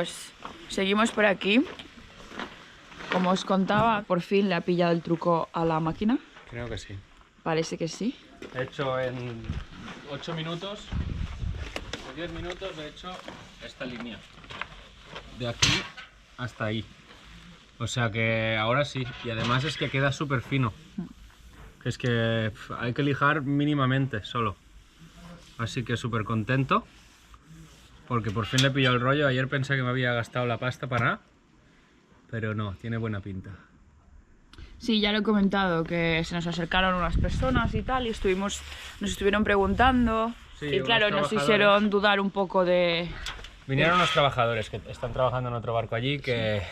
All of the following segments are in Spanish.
chicos, seguimos por aquí. Como os contaba, por fin le ha pillado el truco a la máquina. Creo que sí. Parece que sí. He hecho en 8 minutos o 10 minutos, he hecho esta línea. De aquí hasta ahí. O sea que ahora sí. Y además es que queda súper fino. Es que hay que lijar mínimamente solo. Así que súper contento. Porque por fin le he pillado el rollo. Ayer pensé que me había gastado la pasta para nada. Pero no, tiene buena pinta. Sí, ya lo he comentado, que se nos acercaron unas personas y tal, y nos estuvieron preguntando. Sí, y claro, unos nos trabajadores. hicieron dudar un poco de... Vinieron unos trabajadores que están trabajando en otro barco allí que,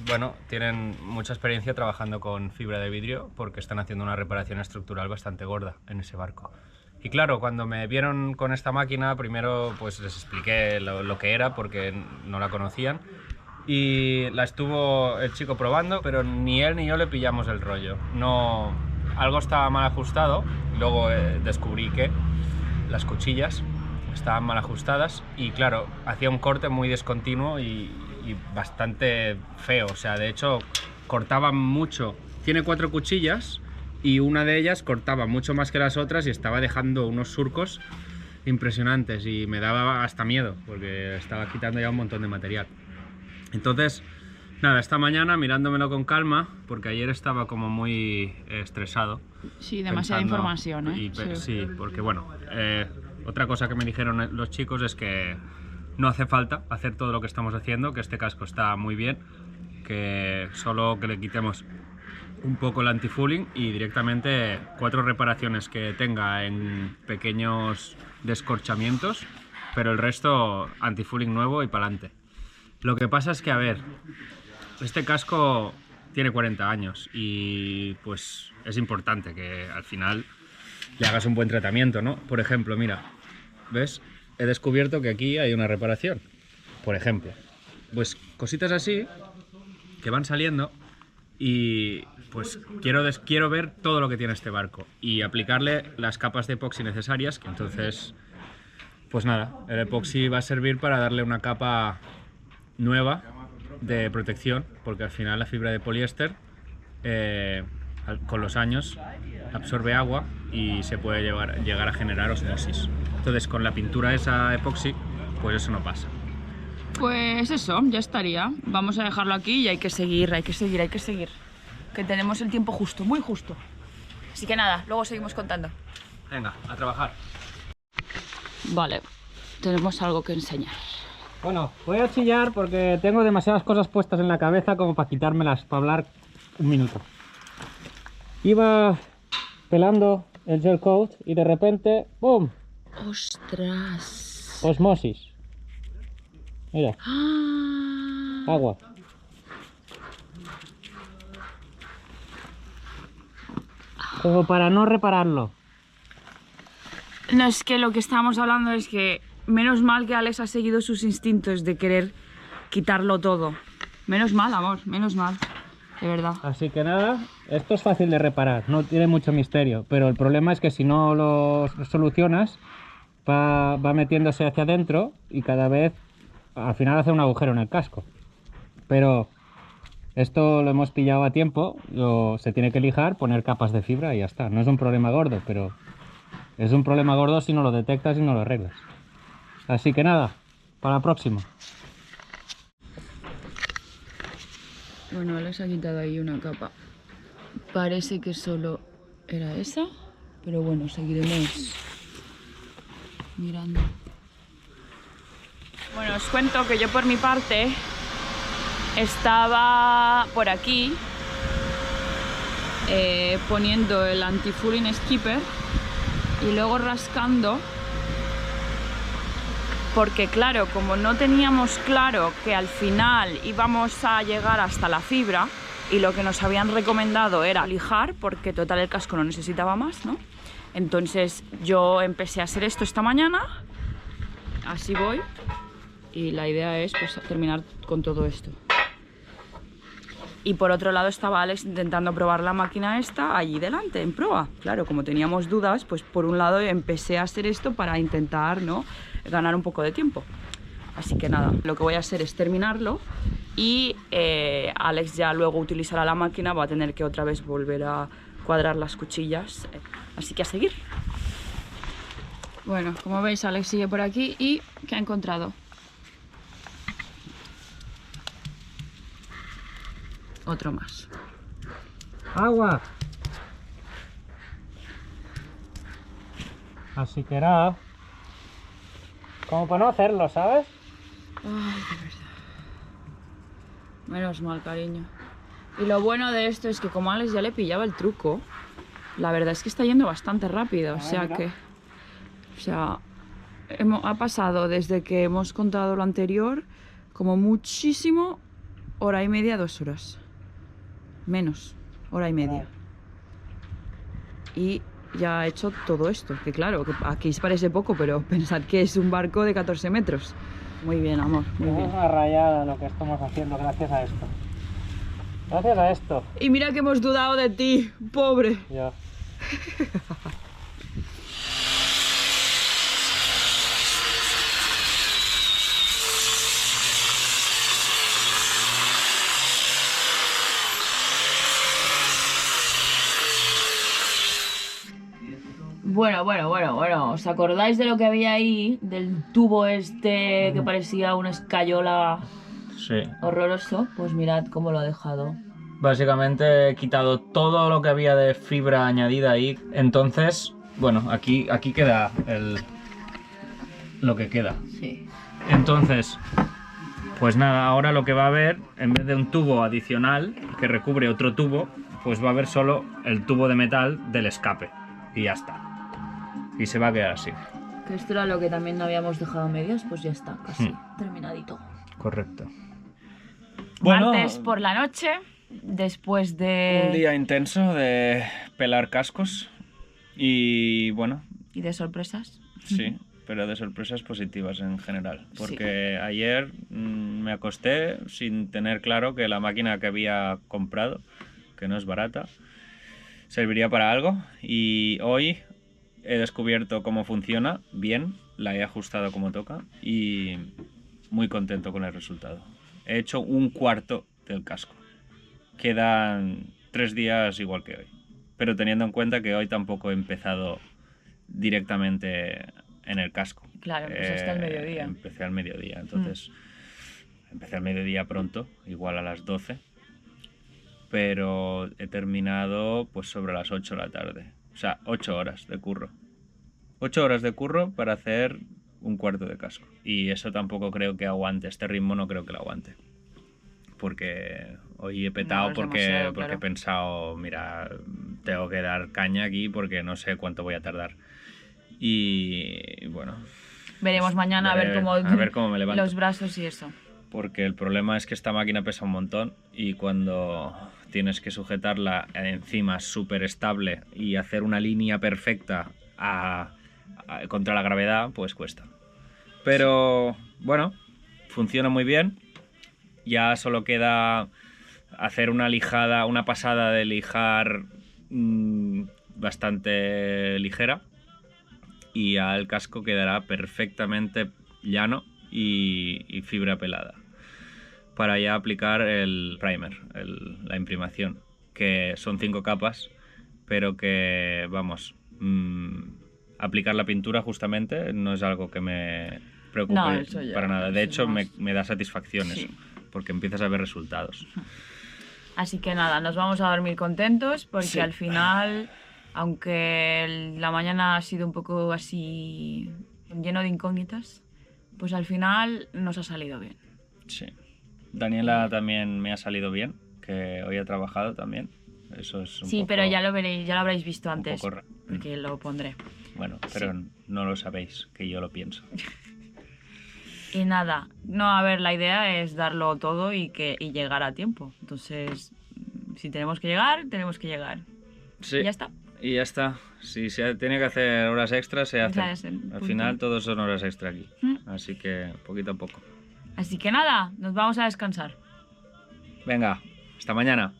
bueno, tienen mucha experiencia trabajando con fibra de vidrio porque están haciendo una reparación estructural bastante gorda en ese barco. Y claro, cuando me vieron con esta máquina, primero pues les expliqué lo que era porque no la conocían. Y la estuvo el chico probando, pero ni él ni yo le pillamos el rollo. No, algo estaba mal ajustado, luego descubrí que las cuchillas estaban mal ajustadas y claro, hacía un corte muy discontinuo y bastante feo. O sea, de hecho, cortaba mucho. Tiene 4 cuchillas y una de ellas cortaba mucho más que las otras y estaba dejando unos surcos impresionantes y me daba hasta miedo porque estaba quitando ya un montón de material. Entonces, nada, esta mañana mirándomelo con calma, porque ayer estaba como muy estresado. Sí, demasiada información, ¿eh? Sí, porque bueno, otra cosa que me dijeron los chicos es que no hace falta hacer todo lo que estamos haciendo, que este casco está muy bien, que solo que le quitemos un poco el anti-fouling y directamente 4 reparaciones que tenga en pequeños descorchamientos, pero el resto anti-fouling nuevo y para adelante. Lo que pasa es que, a ver, este casco tiene 40 años y pues es importante que al final le hagas un buen tratamiento, ¿no? Por ejemplo, mira, ¿ves? He descubierto que aquí hay una reparación, por ejemplo. Pues cositas así que van saliendo y pues quiero ver todo lo que tiene este barco y aplicarle las capas de epoxi necesarias, que entonces, pues nada, el epoxi va a servir para darle una capa nueva de protección, porque al final la fibra de poliéster con los años absorbe agua y se puede llegar a generar osmosis. Entonces con la pintura esa epoxi pues eso no pasa. Pues eso, ya estaría. Vamos a dejarlo aquí y hay que seguir. Que tenemos el tiempo justo, muy justo. Así que nada, luego seguimos contando. Venga, a trabajar. Vale, tenemos algo que enseñar. Bueno, voy a chillar porque tengo demasiadas cosas puestas en la cabeza como para quitármelas, para hablar un minuto. Iba pelando el gel coat y de repente, ¡pum! ¡Ostras! Osmosis. Mira, ¡Ah! agua. Como para no repararlo. No, es que lo que estábamos hablando es que menos mal que Alex ha seguido sus instintos de querer quitarlo todo. Menos mal, amor, menos mal. De verdad. Así que nada, esto es fácil de reparar, no tiene mucho misterio, pero el problema es que si no lo solucionas, va metiéndose hacia adentro y cada vez al final hace un agujero en el casco. Pero esto lo hemos pillado a tiempo, se tiene que lijar, poner capas de fibra y ya está. No es un problema gordo, pero es un problema gordo si no lo detectas y no lo arreglas. Así que nada, para la próxima. Bueno, Alex ha quitado ahí una capa. Parece que solo era esa, pero bueno, seguiremos mirando. Bueno, os cuento que yo por mi parte estaba por aquí poniendo el anti-fouling skipper y luego rascando, porque claro, como no teníamos claro que al final íbamos a llegar hasta la fibra y lo que nos habían recomendado era lijar, porque total el casco no necesitaba más, ¿no? Entonces yo empecé a hacer esto esta mañana, así voy, y la idea es pues terminar con todo esto. Y por otro lado estaba Alex intentando probar la máquina esta allí delante, en proa. Claro, como teníamos dudas, pues por un lado empecé a hacer esto para intentar, ¿no?, ganar un poco de tiempo. Así que nada, lo que voy a hacer es terminarlo y Alex ya luego utilizará la máquina, va a tener que otra vez volver a cuadrar las cuchillas. Así que a seguir. Bueno, como veis, Alex sigue por aquí y ¿qué ha encontrado? Otro más. ¡Agua! Así que nada, como para no hacerlo, ¿sabes? Ay, de verdad. Menos mal, cariño. Y lo bueno de esto es que como Alex ya le pillaba el truco, la verdad es que está yendo bastante rápido. Ha pasado desde que hemos contado lo anterior, como muchísimo, 1h30, 2 horas. Menos, 1h30. Y ya ha hecho todo esto, que claro, que aquí parece poco, pero pensad que es un barco de 14 metros. Muy bien, amor, muy bien. Es una rayada lo que estamos haciendo gracias a esto. Gracias a esto. Y mira que hemos dudado de ti, pobre. Ya. Bueno. ¿Os acordáis de lo que había ahí? Del tubo este que parecía una escayola Sí. horroroso. Pues mirad cómo lo ha dejado. Básicamente he quitado todo lo que había de fibra añadida ahí. Entonces, bueno, aquí queda lo que queda. Sí. Entonces, pues nada, ahora lo que va a haber, en vez de un tubo adicional que recubre otro tubo, pues va a haber solo el tubo de metal del escape. Y ya está. Y se va a quedar así. Que esto era lo que también no habíamos dejado a medias, pues ya está, casi terminadito. Correcto. Martes por la noche, después de... Un día intenso de pelar cascos y bueno... ¿Y de sorpresas? Sí, pero de sorpresas positivas en general. Porque ayer me acosté sin tener claro que la máquina que había comprado, que no es barata, serviría para algo. Y hoy he descubierto cómo funciona bien, la he ajustado como toca y muy contento con el resultado. He hecho 1/4 del casco. Quedan 3 días igual que hoy. Pero teniendo en cuenta que hoy tampoco he empezado directamente en el casco. Claro, empezaste al mediodía. Empecé al mediodía, entonces empecé al mediodía pronto, igual a las 12. Pero he terminado pues sobre las 8 de la tarde. O sea, 8 horas de curro. 8 horas de curro para hacer 1/4 de casco. Y eso tampoco creo que aguante. Este ritmo no creo que lo aguante. Porque hoy he petado porque he pensado, mira, tengo que dar caña aquí porque no sé cuánto voy a tardar. Y bueno... Veremos mañana a ver cómo me levanto. Los brazos y eso. Porque el problema es que esta máquina pesa un montón y cuando tienes que sujetarla encima súper estable y hacer una línea perfecta contra la gravedad, pues cuesta. Pero bueno, funciona muy bien. Ya solo queda hacer una lijada, una pasada de lijar bastante ligera y ya el casco quedará perfectamente llano y fibra pelada para ya aplicar el primer, la imprimación, que son 5 capas, pero que, vamos, aplicar la pintura justamente no es algo que me preocupe para nada. De hecho, me da satisfacción eso, porque empiezas a ver resultados. Así que nada, nos vamos a dormir contentos porque al final, aunque la mañana ha sido un poco así lleno de incógnitas, pues al final nos ha salido bien. Sí. Daniela también me ha salido bien, que hoy ha trabajado también. Eso es un poco, pero ya lo veréis, ya lo habréis visto antes, poco... porque lo pondré. Bueno, pero no lo sabéis, que yo lo pienso. Y nada, la idea es darlo todo y llegar a tiempo. Entonces, si tenemos que llegar, tenemos que llegar. Sí. Y ya está. Y ya está. Si se tiene que hacer horas extras, se hacen. Al final todos son horas extra aquí. Así que poquito a poco. Así que nada, nos vamos a descansar. Venga, hasta mañana.